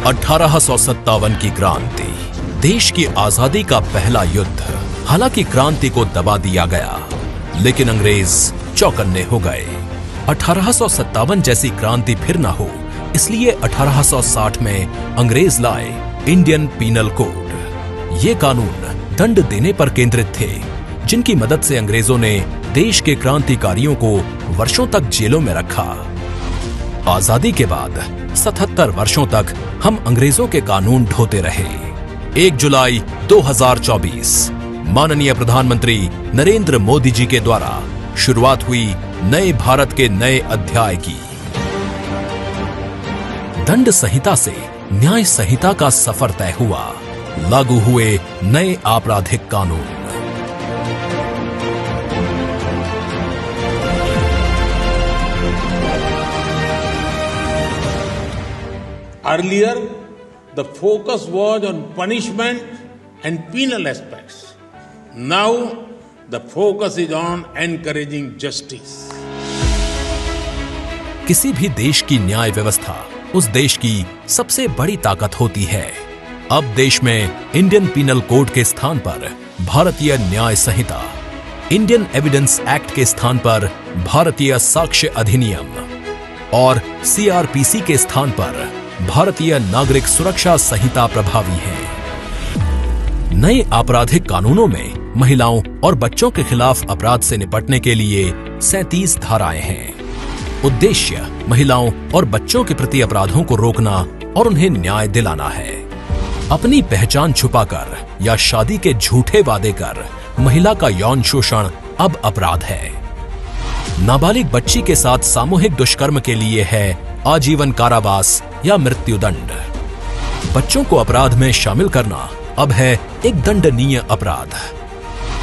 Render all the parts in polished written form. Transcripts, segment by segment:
1857 की क्रांति, देश की आजादी का पहला युद्ध। हालांकि क्रांति को दबा दिया गया, लेकिन अंग्रेज चौकन्ने हो गए। 1857 जैसी क्रांति फिर ना हो, इसलिए 1860 में अंग्रेज लाए इंडियन पीनल कोड। ये कानून दंड देने पर केंद्रित थे, जिनकी मदद से अंग्रेजों ने देश के क्रांतिकारियों को वर्षों तक जेलों में रखा। आजादी के बाद 77 वर्षों तक हम अंग्रेजों के कानून ढोते रहे। 1 जुलाई 2024 माननीय प्रधानमंत्री नरेंद्र मोदी जी के द्वारा शुरुआत हुई नए भारत के नए अध्याय की। दंड संहिता से न्याय संहिता का सफर तय हुआ। लागू हुए नए आपराधिक कानून। Earlier, the focus was on punishment and penal aspects. Now, the focus is on encouraging justice. किसी भी देश की न्याय व्यवस्था उस देश की सबसे बड़ी ताकत होती है। अब देश में इंडियन पीनल कोड के स्थान पर भारतीय न्याय संहिता, इंडियन एविडेंस एक्ट के स्थान पर भारतीय साक्ष्य अधिनियम और सीआरपीसी के स्थान पर भारतीय नागरिक सुरक्षा संहिता प्रभावी है। नए आपराधिक कानूनों में महिलाओं और बच्चों के खिलाफ अपराध से निपटने के लिए 37 धाराएं हैं। उद्देश्य महिलाओं और बच्चों के प्रति अपराधों को रोकना और उन्हें न्याय दिलाना है। अपनी पहचान छुपाकर या शादी के झूठे वादे कर महिला का यौन शोषण अब अपराध है। नाबालिग बच्ची के साथ सामूहिक दुष्कर्म के लिए है आजीवन कारावास या मृत्युदंड। बच्चों को अपराध में शामिल करना अब है एक दंडनीय अपराध।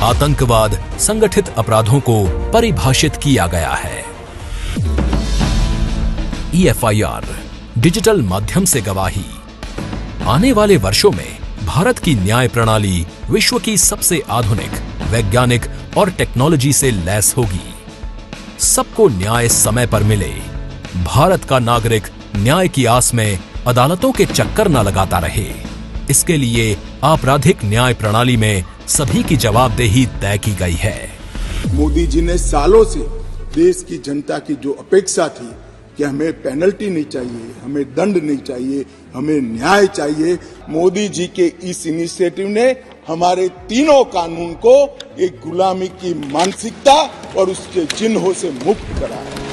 आतंकवाद, संगठित अपराधों को परिभाषित किया गया है। EFIR, डिजिटल माध्यम से गवाही। आने वाले वर्षों में भारत की न्याय प्रणाली विश्व की सबसे आधुनिक, वैज्ञानिक और टेक्नोलॉजी से लैस होगी। सबको न्याय समय पर मिले। भारत का नागरिक न्याय की आस में अदालतों के चक्कर न लगाता रहे। इसके लिए आपराधिक न्याय प्रणाली में सभी की जवाबदेही तय की गई है। मोदी जी ने सालों से देश की जनता की जो अपेक्षा थी कि हमें पेनल्टी नहीं चाहिए, हमें दंड नहीं चाहिए, हमें न्याय चाहिए, मोदी जी के इस इनिशिएटिव ने हमारे तीनों कानून को एक गुलामी की मानसिकता और उसके चिन्हों से मुक्त करा है।